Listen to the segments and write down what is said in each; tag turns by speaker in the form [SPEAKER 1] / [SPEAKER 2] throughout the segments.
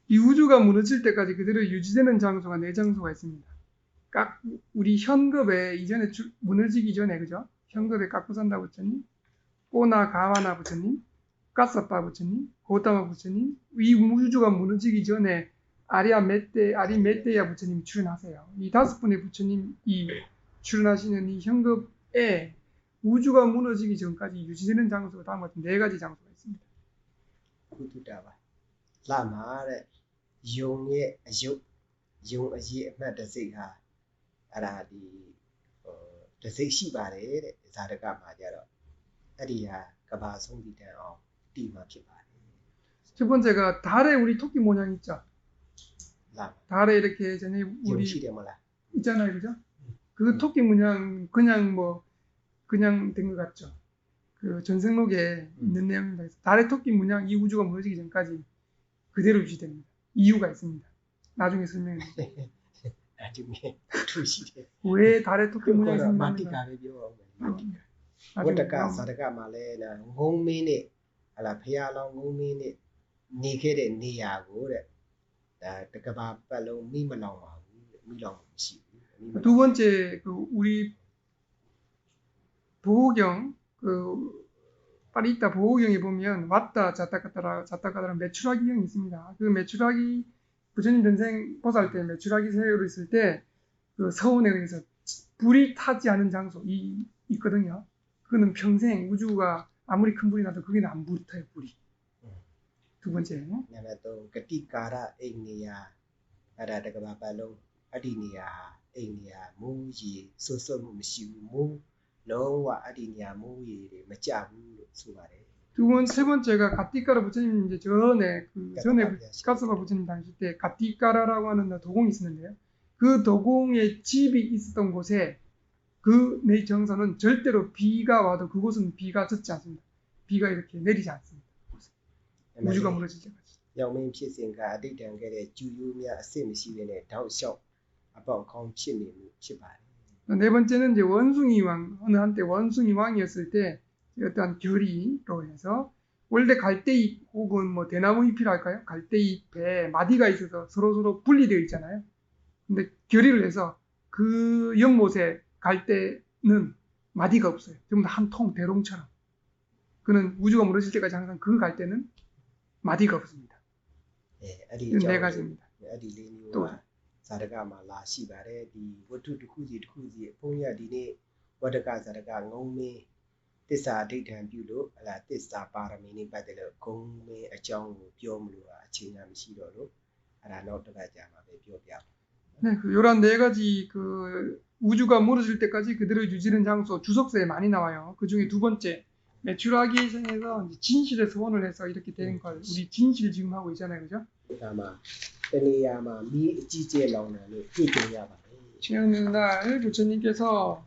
[SPEAKER 1] 이 우주가 무너질 때까지 그대로 유지되는 장소가 네 장소가 있습니다. 우리 현급에 이전에 무너지기 전에, 그죠? 현급에 까꾸산다 부처님, 꼬나 가와나 부처님, 까사빠 부처님, 고타마 부처님, 이 우주가 무너지기 전에 아리메떼야 부처님이 출연하세요. 이 5분의 부처님이 출연하시는 이 현급에 우주가 무너지기 전까지 유지되는 장소가 다음과 같은 4가지 장소가 있습니다.
[SPEAKER 2] 구두다바 라마의 용의 아주 용의 맞다세가 아라디 다세시 바래 자르가 맞아요. 아리야 가바 송기대어 띠마 피바래.
[SPEAKER 1] 첫 번째가 달에 우리 토끼 모양 있죠. 달에 이렇게 전에 우리 있잖아요, 그죠? 그 토끼 모양 그냥 된 것 같죠. 그 전생록에 있는 내용입니다. 달의 토끼 모양 이 우주가 무너지기 전까지 그대로 유지됩니다. 이유가 있습니다. 나중에 설명해드릴게요.
[SPEAKER 2] 나중에 투시대.
[SPEAKER 1] 왜 달의 토끼 모양이 생겼는가?
[SPEAKER 2] 마티가를 비워. 와타카 사르가 말레나 공민이 알아 페야랑 공민이 니게데 니야고래. 다 그바 팔로 미말랑와 미랑시.
[SPEAKER 1] 두 번째 그 우리 보호경 파리타 보호경에 보면 왔다 자타카다라 메추라기경이 있습니다. 그 메추라기 부처님 전생 보살 때 메추라기 세계로 있을 때 그 서원에 의해서 불이 타지 않은 장소 있거든요. 그거는 평생 우주가 아무리 큰 불이 나도 거기는 안 불타요, 불이. 두 번째.
[SPEAKER 2] 나는 또 가티카라 에니야 아라다가 발로 아디니야 에니야 무지 소소무 시무 너와 아디니야 무이를 맞자부 수바래.
[SPEAKER 1] 세 번째가 가티카라 부처님 이제 전에 가스바 부처님 당시 때 가티카라라고 하는 도공이 있었는데요. 그 도공의 집이 있었던 곳에 그 내 정선은 절대로 비가 와도 그곳은 비가 젖지 않습니다. 비가 이렇게 내리지 않습니다. 우주가 무너질 때까지.
[SPEAKER 2] 영민 피생가 아디당게의 주유미야 아세미시베네 다우쇼 아빠 공치니 치바래.
[SPEAKER 1] 네 번째는 이제 원숭이 왕, 어느 한때 원숭이 왕이었을 때 어떠한 결의로 해서 원래 갈대잎 혹은 뭐 대나무 잎이랄까요? 갈대잎에 마디가 있어서 서로 분리되어 있잖아요. 근데 결의를 해서 그 연못에 갈대는 마디가 없어요. 전부 다 한 통 대롱처럼. 그는 우주가 무너질 때까지 항상 그 갈대는 마디가 없습니다. 이건 4가지입니다.
[SPEAKER 2] 또 사르가마 라시바레 디 워투 두쿠지 뽕야 디네 워드가 사르가 ngongme tissa daitan pyu lo ala tissa parami ni patde lo gongme achong ko pyo mlo achenya mashi do lo ala naw taka ja ma be pyo pya.
[SPEAKER 1] 네, 요런 4가지 우주가 무너질 때까지 그대로 유지되는 장소 주석서에 많이 나와요. 그 중에 두 번째 메추라기에서 진실의 소원을 해서 이렇게 되는 걸 우리 진실 지금 하고 있잖아요, 그죠?
[SPEAKER 2] 아마 때니야마 미 지제 나오나니 끼끼야 봐.
[SPEAKER 1] 지난 날 부처님께서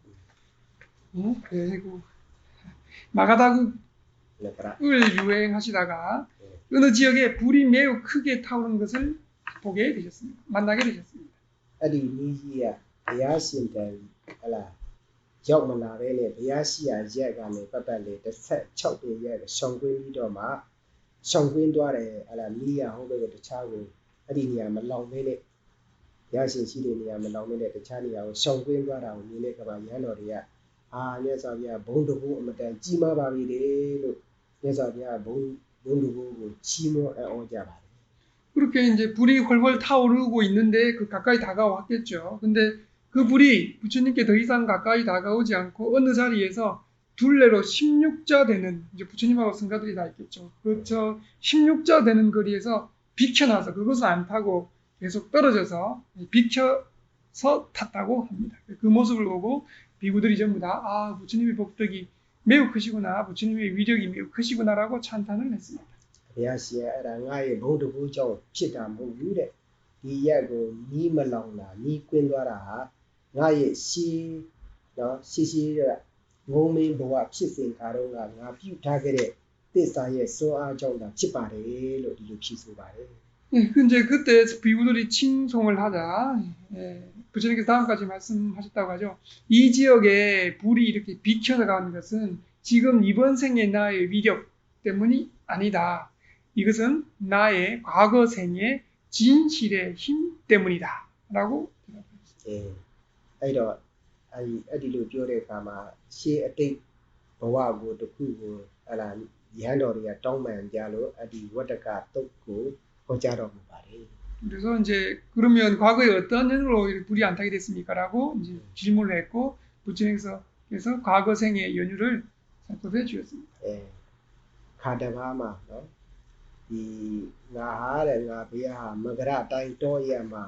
[SPEAKER 1] 마가다국을 유행하시다가 어느 지역에 불이 매우 크게 타오르는 것을 만나게 되셨습니다.
[SPEAKER 2] 아디 미지야 비야신데 알아 적만나래네 비야시야 제가네 빠빠레 16대 예 성괴တော့မှာ성괴သွားတယ်알아 미야ဟုတ်ပဲတခြားကိုအဲ့ဒီနေရာမလောင်မဲနဲ့ဘုရားရှင်ရှိတဲ့နေရာမလောင်မဲနဲ့တခြားနေရာကို성괴သွားတာကိုမြင်တဲ့ကဘာရန်တော်တွေကမြတ်စွာဘုရားဘုံတကူအမတန်ကြီးမားပါပြီလေလို့မြတ်စွာဘုရားဘုံတကူကိုချီးမွမ်းအံ့ဩကြပါတယ်.
[SPEAKER 1] 그렇게 이제 불이 훨훨 타오르고 있는데 그 가까이 다가왔겠죠. 근데 그 불이 부처님께 더 이상 가까이 다가오지 않고 어느 자리에서 둘레로 16자 되는 이제 부처님하고 성가들이 다 있겠죠. 그렇죠. 16자 되는 거리에서 비켜나서 그것을 안 타고 계속 떨어져서 비켜서 탔다고 합니다. 그 모습을 보고 비구들이 전부 다 부처님의 복덕이 매우 크시구나, 부처님의 위력이 매우 크시구나라고 찬탄을 했습니다.
[SPEAKER 2] ဘုရားရှင်အဲ့ဒါငါရဲ့ဘုံတကူကြောင့်ဖြစ်တာမဟုတ်ဘူးတဲ့ဒီရက်ကိုမီးမလောင်တာမီးကွင်းသွားတာဟာငါရဲ့ရှေးငုံမင်းဘဝဖြစ်စဉ်ခါတော့ငါပြုထားခဲ့တဲ့သစ္စာရဲ့စွမ်းအားကြောင့်သာဖြစ်ပါတယ်လို့ဒီလိုဖြေဆိုပါတယ်.
[SPEAKER 1] 이제 그때 비구들이 칭송을 하자 부처님께서 다음까지 말씀하셨다고 하죠. 이 지역에 불이 이렇게 비켜서 가는 것은 지금 이번 생의 나의 위력 때문이 아니다. 이것은 나의 과거 생의 진실의 힘 때문이다. 라고 대답했습니다.
[SPEAKER 2] အဲ့တော့အဲ့ဒီလိုပြောတဲ့အခါမှာရှေးအတိတ်ဘဝကိုတစ်ခုကိုဟလာရဟန်းတော်တွေကတောင်းပန်ကြလို့အဲ့ဒီဝတ္တကတုတ်ကိုဟောကြားတော်မူပါတယ်
[SPEAKER 1] 그래서 이제 그러면 과거에 어떤 연으로 불이 안 타게 됐습니까? 라고 이제 질문을 했고 부처님께서 과거생의 연유를 살펴해 주셨습니다.
[SPEAKER 2] ခါတစ်ပါးမှာနော်ဒီငါဟာတဲ့ငါဘုရားဟာမကရတိုင်းတော်ရမှာ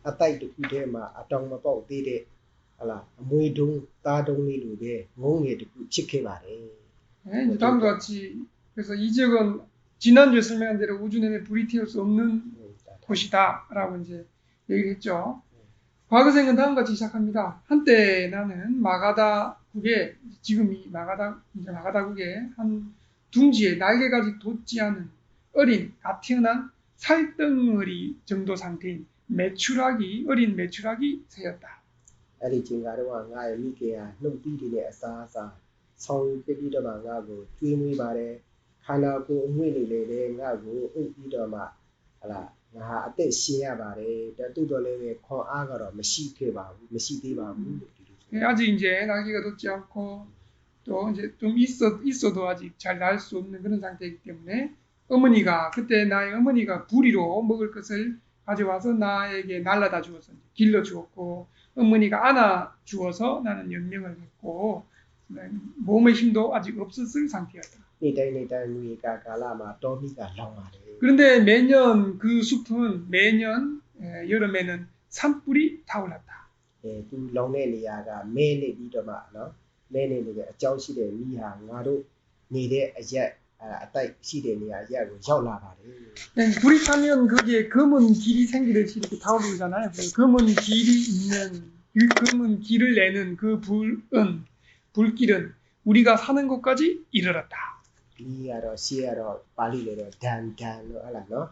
[SPEAKER 2] အတိုက်တစ်ခုတည်းမှာအတောင်မပေါက်သေးတဲ့ဟလာအမွေတုံးသားတုံးလေးလိုပဲငုံငယ်တစ်ခုဖြစ်ခဲ့ပါတယ်
[SPEAKER 1] 네, 이제 다음과 같이 그래서 이 지역은 지난주에 설명한 대로 우주 내내 불이 튀을 수 없는 곳이다라고 이제 얘기를 했죠. 과거생은 다음과 같이 시작합니다. 한때 나는 마가다국에 지금 이 마가다국의 한 둥지에 날개가 아직 돋지 않은 어린 갓 태어난 살덩어리 정도 상태인 어린 메추라기 새였다.
[SPEAKER 2] အဲ့ဒီချိန်ကတော့ငါရဲ့မိခင်ဟာနှုတ်သီးတွေနဲ့အစားအစာဆောင်းပြပြီးတော့မှငါ့ကိုကျွေးမွေးပါတယ်ခန္ဓာကိုယ်အငွေ့နေလေတဲ့ငါ့ကိုအုပ်ပြီးတော့မှဟလာငါဟာအသက်ရှင်ရပါတယ်ဒါတူတော်လည်းပဲခွန်အားကတော့မရှိသေးပါဘူးလို့ဒီလို
[SPEAKER 1] 예, 아직 이제 날개가 돋지 않고 또 이제 좀 있어도 아직 잘 날 수 없는 그런 상태이기 때문에 그때 나의 어머니가 부리로 먹을 것을 가져와서 나에게 날라다 주어서 길러 주었고 어머니가 안아 주어서 나는 연명을 했고 몸의 힘도 아직 없었을 상태였다.
[SPEAKER 2] နေ့တိုင်းငွေကာလမှာတောမိကလောင်ပါတယ်
[SPEAKER 1] 그런데 매년 그 숲은 매년 여름에는 산불이 타올랐다.
[SPEAKER 2] သူလောင်တဲ့နေရာကမဲနေပြီးတော့မှနော်မဲနေနေတဲ့အကြောင်းရှိတဲ့မိဟာငါတို့နေတဲ့အရက်အတိုက်ရှိတဲ့နေရာအရက်ကိုရောက်လာပါတယ်
[SPEAKER 1] 네, 불이 타면 거기에 검은 길이 생기듯이 이렇게 타오르잖아요. 그래서 검은 길을 내는 그 불길은 우리가 사는 곳까지 이르렀다.
[SPEAKER 2] ဒီကတော့ရှေးကတော့ပါဠိလိုတော့ဒန်လို့ဟုတ်လားနော်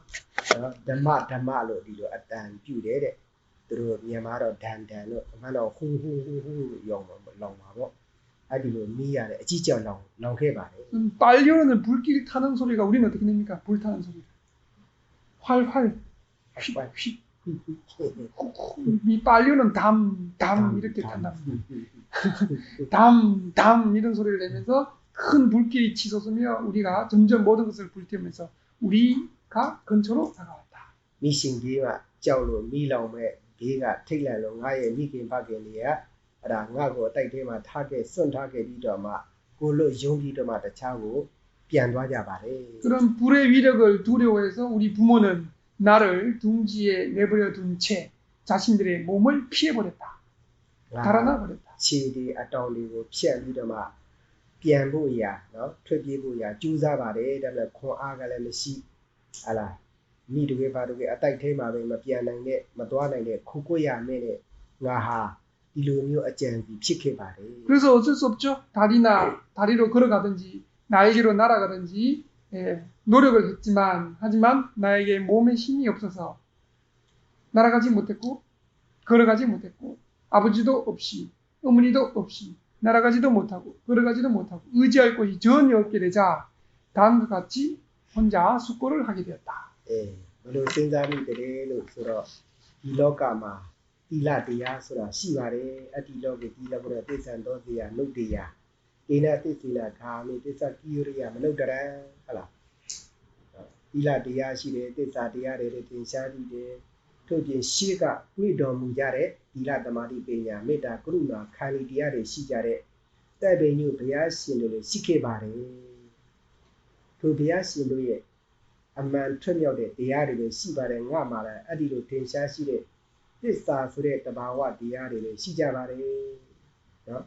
[SPEAKER 2] ဓမ္မလို့ဒီလိုအတန်ပြုတယ်တဲ့သူတို့မြန်မာတော့ဒန်လို့အမှန်တော့ဟူရောင်လောင်ပါပေါ့အဲ့ဒီလိုမိရတယ်အကြည့်ကြောင်လောင်ခဲ့ပါတယ်
[SPEAKER 1] 빨려오는 불길이 타는 소리가 우리는 어떻게 냅니까? 불 타는 소리. 활활 휙휙 이 빨려오는 담 이렇게 탄다. 담 이런 소리를 내면서 큰 불길이 치솟으며 우리가 점점 모든 것을 불태우면서 우리가 근처로 다가왔다.
[SPEAKER 2] မိရှင်ကြီးကကြောက်လို့မိလောင်မဲ့ဘေးကထိတ်လန့်လို့ငါရဲ့မိခင်ဖခင်တွေကအဲ့ဒါငါ့ကိုအတိုက်ထဲမှာထားခဲ့စွန့်ထားခဲ့ပြီးတော့မှကိုလို့ယုံပြီးတော့မှတခြားကိုပြန်သွားကြပါတယ်
[SPEAKER 1] 그런 불의 위력을 두려워해서 우리 부모는 나를 둥지에 내버려 둔 채 자신들의 몸을 피해버렸다. 달아나 버렸다.
[SPEAKER 2] ခြေဒီအတောင်တွေကိုဖြတ်ပြီးတော့မှပြန်ဖို့ရာနော်ထွက်ပြေးဖို့ရာကြိုးစားပါတယ်ဒါပေမဲ့ခွန်အားကလည်းမရှိဟလာမိတွေဘာတွေအတိုက်ထဲမှာပဲမပြန်နိုင်တဲ့မသွားနိုင်တဲ့ခုခွရမဲ့တဲ့ငါဟာဒီလိုမျိုးအကြံစီဖြစ်ခဲ့ပါတယ်
[SPEAKER 1] 그래서 어쩔 수 없죠. 다리로 걸어가든지 나에게로 날아가든지 노력을 하지만 나에게 몸에 힘이 없어서 날아가지 못했고 걸어가지 못했고 아버지도 없이 어머니도 없이 날아가지도 못하고 걸어가지도 못하고 의지할 곳이 전혀 없게 되자 다음과 같이 혼자 숙고를 하게 되었다.
[SPEAKER 2] ဘယ်လိုစဉ်းစားမိတယ်လို့ဆိုတော့ဒီလောကမှာသီလတရားဆိုတာရှိပါတယ်အတ္တိလောကေသီလဘုရသစ္ဆံတော်တရားနုတ်တရားကိနာသစ္စေနာခာမိသစ္စာကိရိယာမနုဿရံဟုတ်လားသီလတရားရှိတယ်သစ္စာတရားတွေသင်ရှားပြီးတယ်ထို့ပြင်ရှေးကဝိတော်မူကြတဲ့သီလသမာဓိပညာမေတ္တာကရုဏာခန္တီတရားတွေရှိကြတဲ့တဲ့ပင်ညုဘုရားရှင်တို့ရှိခဲ့ပါတယ်ထိုဘုရားရှင်တို့ရဲ့အမှန်ထွတ်မြောက်တဲ့တရားတွေလည်းရှိပါတယ်ငါမှလည်းအဲ့ဒီလိုထင်ရှားရှိတဲ့သစ္စာဆိုတဲ့တဘာဝတရားတွေလည်းရှိကြပါတယ်နော်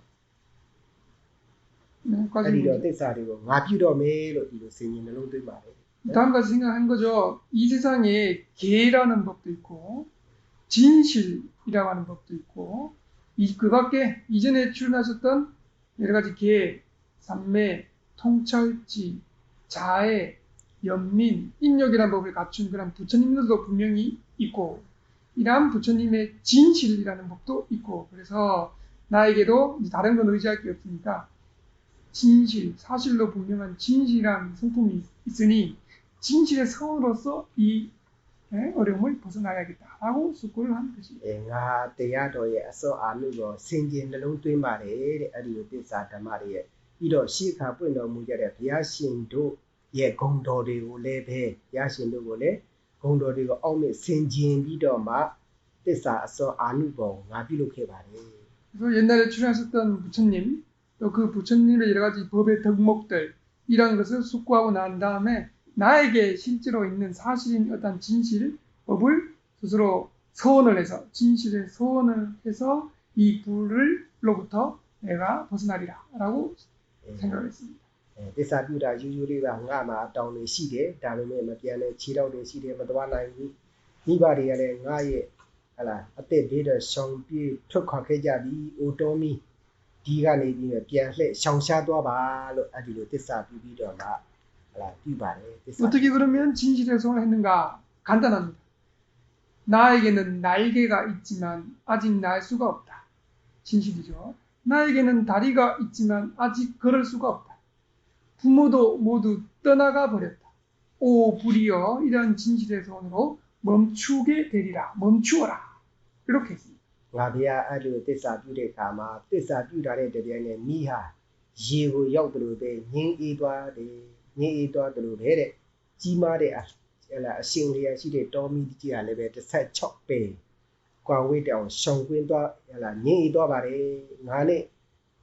[SPEAKER 2] အဲ့ဒီတော့သစ္စာတွေကိုငါပြုတော့မယ်လို့ဒီလိုဆင်ញင်နှလုံးသွင်းပါတယ်
[SPEAKER 1] 다음과 같이 생각한 거죠. 이 세상에 계라는 법도 있고 진실이라고 하는 법도 있고 그 밖에 이전에 출연하셨던 여러 가지 계, 삼매, 통찰지, 자애, 연민, 인력이라는 법을 갖춘 그런 부처님들도 분명히 있고 이러한 부처님의 진실이라는 법도 있고 그래서 나에게도 다른 건 의지할 게 없으니까 진실, 사실로 분명한 진실이라는 성품이 있으니 진실의 성으로서 이 어려움을 벗어나야겠다라고 숙고를 하는 것입니다.
[SPEAKER 2] 가 대야도의 아서 아누고 생긴 널롱 말에 아리오 대사 담아리에 이로 시가 뿌리노 무게에 비아신도 예 공도리고 레베 야신도고 레 공도리고 어미 생진 비도마 대사 아서 아누고 나비로케 바래.
[SPEAKER 1] 그래서 옛날에 출연하셨던 부처님 또 그 부처님의 여러 가지 법의 덕목들 이런 것을 숙고하고 난 다음에 나에게 실제로 있는 사실인 어떤 진실, 법을 스스로 서원을 해서 진실에 서원을 해서 이 불을로부터 내가 벗어나리라 라고 생각을 했습니다.
[SPEAKER 2] 대사 비우다 유유리가 나마 다운이 시대 다음에 마피아네 지라우데 시대 마도와나이 이바리야네 나의 알아 어때 비더 성비 툭하게자비 오토미 디가네 비면ပြန်လှည့် ရှောင်ရှားသွားပါလို့ အဲ့ဒီလို သစ္စာ ပြုပြီးတော့ 알아 ပြုပါတယ် သစ္စာ
[SPEAKER 1] 어떻게 그러면 진실에 서원을 했는가? 간단합니다. 나에게는 날개가 있지만 아직 날 수가 없다. 진실이죠. 나에게는 다리가 있지만 아직 걸을 수가 없다. 부모도 모두 떠나가 버렸다. 오 불이여 이런 진실의 소원으로 멈추게 되리라. 멈추어라. 이렇게 했습니다.
[SPEAKER 2] ငါဘုရားအဲ့လို သစ္စာ ပြုတဲ့အခါမှာ သစ္စာ ပြုတာတဲ့တပြိုင်နက် မိဟာ ရေကို ရောက်တယ်လို့ပဲ ငြိမ်းအေးသွားတယ် ငြိမ်းအေးသွားတယ်လို့ပဲတဲ့ ကြီးမားတဲ့ အရှင်လျာရှိတဲ့ တောမီးကြီးကလည်းပဲ 16 배 ကွာဝေးတောင် ရှောင်ကွင်းသွား ငြိမ်းအေးသွားပါတယ် ငါနဲ့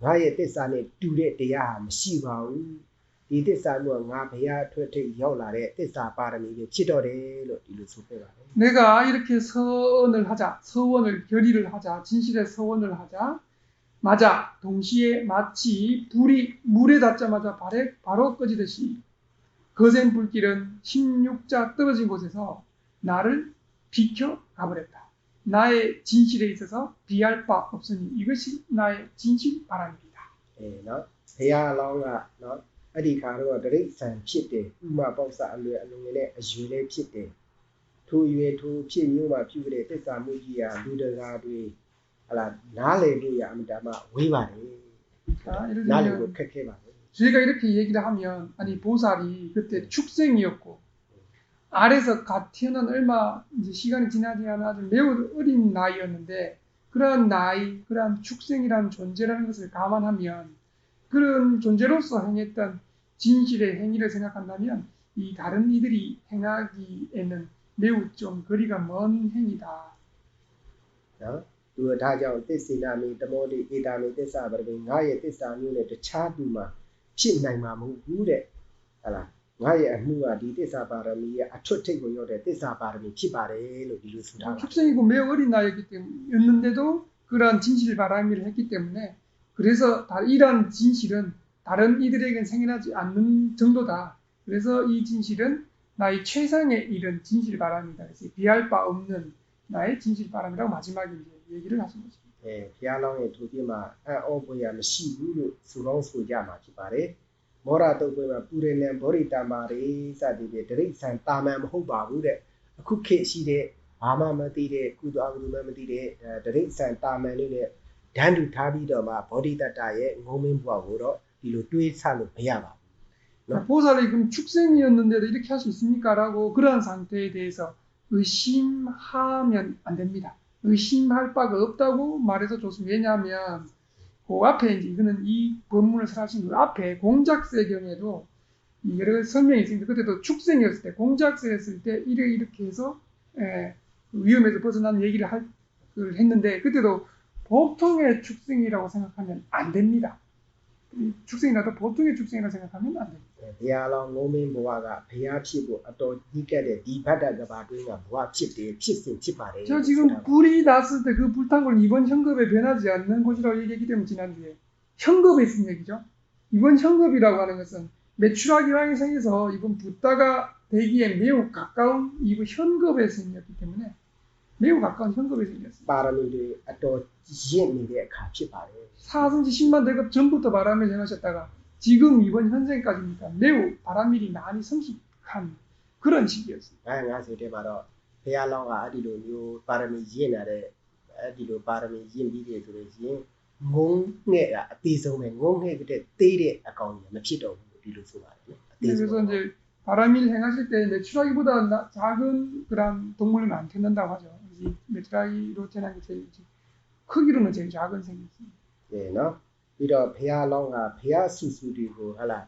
[SPEAKER 2] ငါရဲ့ သစ္စာနဲ့ တူတဲ့ တရားဟာ မရှိပါဘူး 이 သစ္စာမျိုးက ငါဘုရားအတွက်ထိပ် ရောက်လာတဲ့ သစ္စာ ပါရမီပဲ ဖြစ်တော့တယ်လို့ ဒီလို ဆိုခဲ့ပါတယ်
[SPEAKER 1] 내가 이렇게 서원을 하자, 서원을 결의를 하자, 진실의 서원을 하자. 맞아, 동시에 마치 불이 물에 닿자마자 바로 꺼지듯이 거센 불길은 16자 떨어진 곳에서 나를 비켜 가버렸다. 나의 진실에 있어서 비할 바 없으니 이것이 나의 진실 바람입니다.
[SPEAKER 2] နော် ဘုရားအလောင်းက နော် အဲ့ဒီခါတော့ တိရစ္ဆာန်ဖြစ်တယ် ဥမာပေါက်စအလွယ်အလွန်နဲ့ အရွယ်လည်းဖြစ်တယ် ထိုအရွယ်ထိုဖြစ်မျိုးမှာပြုတဲ့ သစ္စာမှုကြီးဟာ လူတကာတွေ နားလည်လို့ရ အမှန်တမ်း ဝေးပါတယ်
[SPEAKER 1] 자, 예를
[SPEAKER 2] 나를
[SPEAKER 1] 들면
[SPEAKER 2] 그렇게 말해.
[SPEAKER 1] 저희가 이렇게 얘기를 하면 아니 보살이 그때 축생이었고 아래서 갓 태어난 얼마 이제 시간이 지나지 않아 아주 매우 어린 나이였는데 그러한 나이, 그러한 축생이라는 존재라는 것을 감안하면 그런 존재로서 행했던 진실의 행위를 생각한다면 이 다른 이들이 행하기에는 매우 좀 거리가 먼 행위다.
[SPEAKER 2] နော် သူကဒါကြောင့် သစ္စေနာမိ တမောတိ ဧတာမိ သစ္စာပရမိ ငါရဲ့ သစ္စာမျိုးနဲ့ တခြားသူမှာ ဖြစ်နိုင်မှာမဟုတ်ဘူးတဲ့ ဟလာ ငါရဲ့ အမှုက ဒီ သစ္စာပါရမီရဲ့ အထွတ်ထိပ်ကို ရောက်တဲ့ သစ္စာပါရမီ ဖြစ်ပါတယ်လို့ ဒီလို ဆိုထားပါတယ်
[SPEAKER 1] 축생이고 매우 어린 나이였는데도 그러한 진실 바람이를 했기 때문에 그래서 이러한 진실은 다른 이들에겐 생겨나지 않는 정도다. 그래서 이 진실은 나의 최상에 이른 진실 바람이다. 그래서 비할 바 없는 나의 진실 바람이라고 마지막에 이제 얘기를 하신 것입니다.
[SPEAKER 2] ဘုရားလောင်းရဲ့ ထိုပြမှာ အံ့ဩဖွယ်ရာ မရှိဘူးလို့ ဆိုကောင်းဆိုကြမှာ ဖြစ်ပါတယ် မောရတုတ်ပွဲမှာ ပူရဏံ ဘောဓိတမ္မာရေ စသည်ဖြင့် တိရစ္ဆာန် တာမန် မဟုတ်ပါဘူးတဲ့ အခုခေတ်ရှိတဲ့ ဘာမှမသိတဲ့ ကုသိုလ်အကုသိုလ်မှမသိတဲ့ တိရစ္ဆာန် တာမန်လေးနဲ့ တန်းတူထားပြီးတော့မှ ဘောဓိတတ္တရဲ့ ငုံမင်းဘဝကိုတော့ ဒီလို တွေးဆလို့ မရပါဘူး
[SPEAKER 1] 보살이 그럼 축생이었는데도 이렇게 할 수 있습니까? 라고 그러한 상태에 대해서 의심하면 안 됩니다. 의심할 바가 없다고 말해서 좋습니다. 왜냐하면 그 앞에 이제 이거는 이 본문을 설하신 그 앞에 공작세경에도 여러 가지 설명이 있습니다. 그때도 축생이었을 때, 공작세였을 때 이렇게 해서 위험에서 벗어나는 얘기를 했는데 그때도 보통의 축생이라고 생각하면 안 됩니다. 축생이라도 보통의 축생이라고 생각하면 안 됩니다.
[SPEAKER 2] ဘုရားလောင်း ငုံမင်းဘဝက ဘုရားဖြစ်ဖို့ အတော်ကြီးကတဲ့ ဒီဘဒ္ဒကဘာတွင်းက ဘဝဖြစ်တယ် ဖြစ်စဉ်ဖြစ်ပါတယ်
[SPEAKER 1] 제가 지금 불이 났을 때 그 불탄골은 이번 현급에 변하지 않는 곳이라고 얘기했기 때문에 지난주에 현급에 있은 얘기죠. 이번 현급이라고 하는 것은 매출하기왕이 생겨서 이번 붓다가 되기에 매우 가까운 이번 현급에 생겼기 때문에 매우 가까운 현급에 생겼습니다.
[SPEAKER 2] ပါရမီတွေ အတော်ရင့်နေတဲ့အခါ ဖြစ်ပါတယ်
[SPEAKER 1] 사승지 10만 대급 전부터 바람을 행하셨다가 지금 이번 현생까지니까 매우 바람일이 많이 성숙한 그런 시기였습니다.
[SPEAKER 2] ငါဆိုတဲ့မှာတော့ ဘုရားလောင်းက အဲ့ဒီလိုမျိုး ပါရမီရင့်လာတဲ့ အဲ့ဒီလို ပါရမီရင့်ပြီးတယ်ဆိုလို့ရှိရင် ငုံငှဲ့က အသေးဆုံးပဲ ငုံငှဲ့တဲ့ သေးတဲ့အကောင်ကြီး မဖြစ်တော့ဘူး ဒီလိုဆိုပါတယ်
[SPEAKER 1] 그래서 이제 바람일 행하실 때 메추라기보다 작은 그런 동물은 안 태어난다고 하죠. 이 메추라기로 태어난 게 제일 크기로는 제일 작은 생이지.
[SPEAKER 2] နော်ပြီးတော့ဖះလောင်းကဖះဆူဆူတွေကိုဟလာ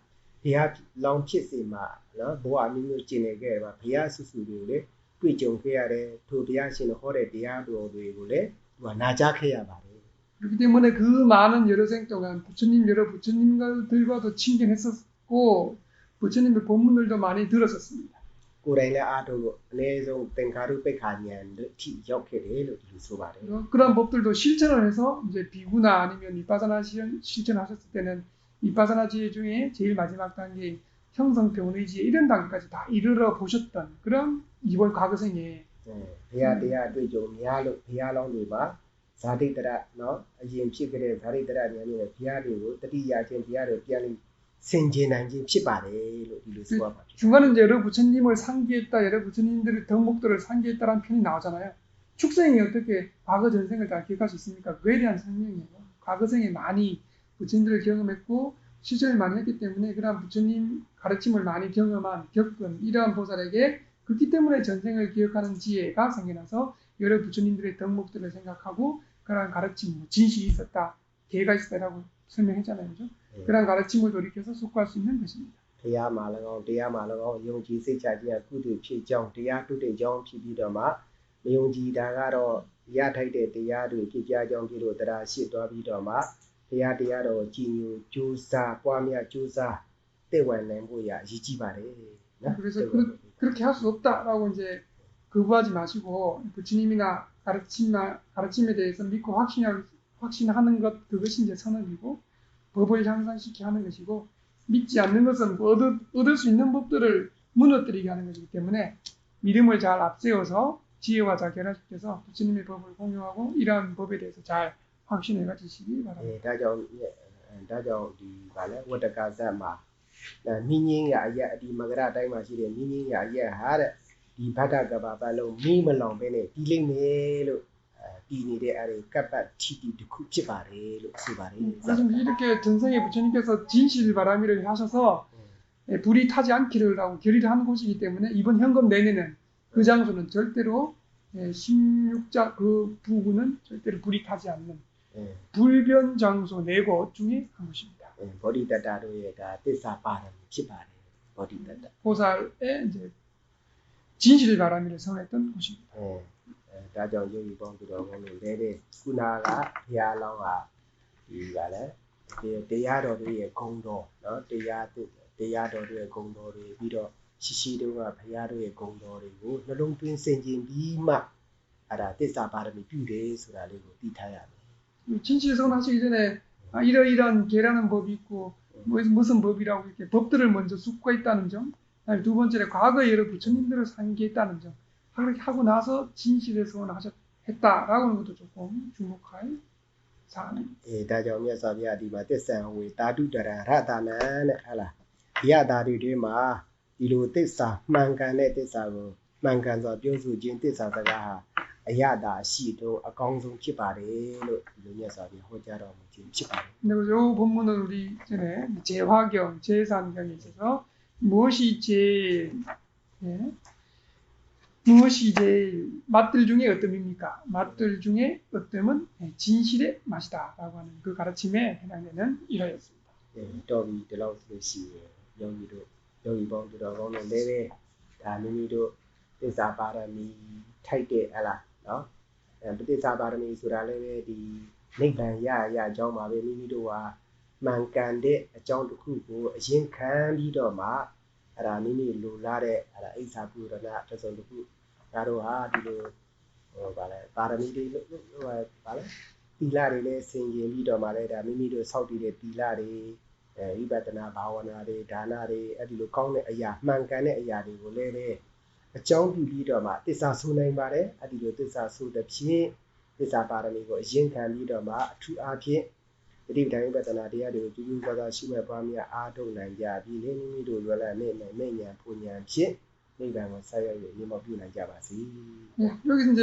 [SPEAKER 2] ဖះလောင်းဖြစ်စေမှာနော်ဘဝအမျိုးမျိုးကျင်နေခဲ့ပါဖះဆူဆူတွေကိုလေတွေ့ကြုံခဲ့ရတယ်ထိုဖះရှင်ဟောတဲ့တရားတော်တွေကိုလေသူကနာကြားခဲ့ရပါတယ်
[SPEAKER 1] 그렇기 때문에 그 많은 여러 생 동안 여러 부처님들과도 친견했었고 부처님의 법문들도 많이 들었었습니다.
[SPEAKER 2] ကိုယ်တိုင်လည်းအားထုတ်လို့အနည်းဆုံးသင်္ခါရုပ္ပခာဉာဏ်တို့အထိရောက်ခဲ့တယ်လို့ဒီလိုဆိုပါတယ်
[SPEAKER 1] 그런 법들도 실천을 해서 이제 비구나 아니면 이빠사나 실천하셨을 때는 이빠사나 지혜 중에 제일 마지막 단계 형성병의 지혜 이런 단계까지 다 이르러 보셨던 그런 이번 과거생에
[SPEAKER 2] ဖះတရားအတွေ့အကြုံများလို့ဖះလောင်းတွေမှာဇာတိတရနော်အရင်ဖြစ်ခဲ့တဲ့ဇာတိတရဉာဏ်နဲ့ဖះတွေကိုတတိယချင်းဖះတွေပြန်လို့ဆင်ခြင်နိုင်ခြင်းဖြစ်ပါတယ်လို့ဒီလိုဆိုရပါတယ်
[SPEAKER 1] 중간에 이제 여러 부처님을 상기했다, 여러 부처님들의 덕목들을 상기했다라는 편이 나오잖아요. 축생이 어떻게 과거 전생을 다 기억할 수 있습니까? 그에 대한 설명이에요. 과거생에 많이 부처님들을 경험했고 실천을 많이 했기 때문에 그런 부처님 가르침을 많이 겪은 이러한 보살에게 그렇기 때문에 전생을 기억하는 지혜가 생겨나서 여러 부처님들의 덕목들을 생각하고 그런 가르침, 진실이 있었다, 계가 있었다라고 설명했잖아요. 그죠? 그런 가르침을 돌이켜서 속할 수 있는 것입니다.
[SPEAKER 2] ဖះမှာ၎င်းတရားမှာ၎င်းယုံကြည်စိတ်ချခြင်းအကုသိုလ်ဖြစ်ကြောင်းတရားတုတဲ့ကြောင်းဖြစ်ပြီးတော့မှမယုံကြည်တာကတော့ရထိုက်တဲ့တရားတွေဖြစ်ကြကြောင်းဖြစ်လို့တရားရှိသွားပြီးတော့မှဖះတရားတော်ကြည်ညိုကြိုးစားပွားများကြိုးစားသိဝင်နိုင်ဖို့ရအရေးကြီးပါတယ်နော်
[SPEAKER 1] 그래서 그렇게 할 수 없다라고 이제 거부하지 마시고 부처님이나 가르침에 대해서 믿고 확신하는 것 그것이 이제 선언이고 법을 향상시키게 하는 것이고 믿지 않는 것은 얻을 수 있는 법들을 무너뜨리게 하는 것이기 때문에 믿음을 잘 앞세워서 지혜와 잘 결합시켜서 부처님의 법을 공유하고 이러한 법에 대해서 잘 확신해 가지시기 바랍니다.
[SPEAKER 2] ဒါကြောင့်ဒီဗာလဲဝတ္တကဇတ်မှာမြင်းချင်းရအရက်ဒီမကရတိုင်းမှာရှိတဲ့မြင်းချင်းရအရက်ဟာတဲ့ဒီဗဒ္ဒကဘာပတ်လုံးမီးမလောင်ပဲနဲ့ဒီလိမ့်မယ်လို့ဒီနေတဲ့အဲ့ဒီကပ်ပတ်ထီတီတစ်ခုဖြစ်ပါတယ်လို့ဆိုပါတယ်
[SPEAKER 1] 지금 이렇게 전생에 부처님께서 진실 바라미를 하셔서 불이 타지 않기를 하고 결의를 한 곳이기 때문에 이번 현금 내내는 그 장소는 절대로 16자 그 부구는 절대로 불이 타지 않는 불변 장소 4곳 중에 한 곳입니다.
[SPEAKER 2] ဘောဓိတတ္တတို့ရဲ့ဒါသစ္စာပါရမီဖြစ်ပါတယ်ဘောဓိတတ္တ
[SPEAKER 1] 보살의 이제 진실 바라미를 성했던 곳입니다.
[SPEAKER 2] ဒါကြောင့်ယောဂီပေါင်းသူတော်ကောင်းတို့လည်းတဲ့ခုနကဘုရားလောင်းကဒီကလည်းတရားတော်တွေရဲ့ဂုဏ်တော်နော်တရားတော်တွေရဲ့ဂုဏ်တော်တွေပြီးတော့ရှိတုန်းကဘုရားတို့ရဲ့ဂုဏ်တော်တွေကိုနှလုံးသွင်းစင်ကြင်ပြီးမှအဲ့ဒါသစ္စာပါရမီပြုတယ်ဆိုတာလေးကိုသိထားရမယ်
[SPEAKER 1] 진실 성하시기 전에 이러이러한 계라는 법이 있고 무슨 법이라고 이렇게 법들을 먼저 숙고했다는 점, 두 번째로 과거에 여러 부처님들을 상기했다는 점, 그렇게 하고 나서 진실의 소원을 했다라고 하는 것도 조금 주목할 사안입니다.
[SPEAKER 2] ဒါကြောင့်မြတ်စွာဘုရားဒီမှာသစ္စာဝေတာတုတရရတနာနဲ့ဟလားဘုရားသားတွေမှာဒီလိုသစ္စာမှန်ကန်တဲ့သစ္စာကိုမှန်ကန်စွာပြောဆိုခြင်းသစ္စာစကားဟာအရသာရှိတော့အကောင်းဆုံးဖြစ်ပါတယ်လို့ဒီလိုမြတ်စွာဘုရားဟောကြားတော်မူခြင်းဖြစ်ပါတယ်
[SPEAKER 1] 근데 이 본문은 우리 전에 재화경, 재산경에 있어서 무엇이 제일 맛들 중에 어뜸입니까? 맛들 중에 어뜸은 진실의 맛이다라고 하는 그 가르침에 해당되는 일화였습니다.
[SPEAKER 2] တော်ပြီဒီလောက်ဆိုရှိရင်ယောဂီပေါင်းသူတော်ကောင်းတို့လည်းပဲဒါမိမိတို့သစ္စာပါရမီထိုက်တဲ့ဟလားနော်သစ္စာပါရမီဆိုတာလည်းပဲဒီနိဗ္ဗာန်ရအကြောင်းပါပဲမိမိတို့ဟာမှန်ကန်တဲ့အကြောင်းတစ်ခုကိုအရင်ခံပြီးတော့မှအဲ့ဒါမိမိလိုလားတဲ့အဲ့ဒါအိဋ္ဌာပုရဏတစ်စုံတစ်ခုဒါတို့ဟာဒီလိုဗာလဲပါရမီတွေဗာလဲသီလတွေလည်းဆင်ခြင်ပြီးတော့မှလည်းဒါမိမိတို့စောင့်တည်တဲ့သီလတွေဝိပဿနာဘာဝနာတွေဒါနတွေအဲ့ဒီလိုကောင်းတဲ့အရာမှန်ကန်တဲ့အရာတွေကိုလည်းပဲအကြောင်းပြုပြီးတော့မှသစ္စာဆိုနိုင်ပါတယ်အဲ့ဒီလိုသစ္စာဆိုတဲ့ဖြင့်သစ္စာပါရမီကိုအရင်ခံပြီးတော့မှအထူးအားဖြင့်တတိပဌာန်ဝိပဿနာတရားတွေကိုကျူးကျူးကွာကွာရှိမဲ့ပွားများအားထုတ်နိုင်ကြပြီးလေမိမိတို့လွယ်လန့်နဲ့မဲ့ဉာဏ်ပူဉာဏ်ဖြင့်နိဗ္ဗာန်ကိုဆက်ရောက်ရည်မပြုနိုင်ကြပါစေ
[SPEAKER 1] 여기서 이제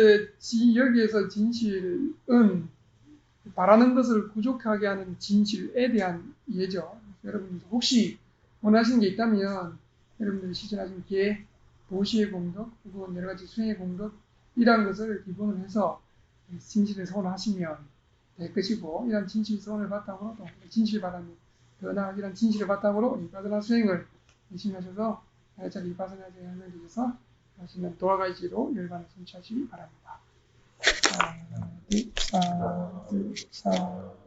[SPEAKER 1] 여기에서 진실은 바라는 것을 부족하게 하는 진실에 대한 예죠. 여러분 혹시 원하시는 게 있다면 여러분들이 실천하신 기회, 도시의 공덕, 그리고 여러 가지 수행의 공덕, 이러한 것을 기본으로 해서 진실을 소원하시면 될 것이고, 이런 진실 소원을 바탕으로 또 진실 바람이 더 나아 이런 진실을 바탕으로 이바사나 수행을 열심히 하셔서 다이어트 이바사나 제한을 위해서 하시는 도화가이지로 열반을 성취하시기 바랍니다. 사두, 사두, 사두.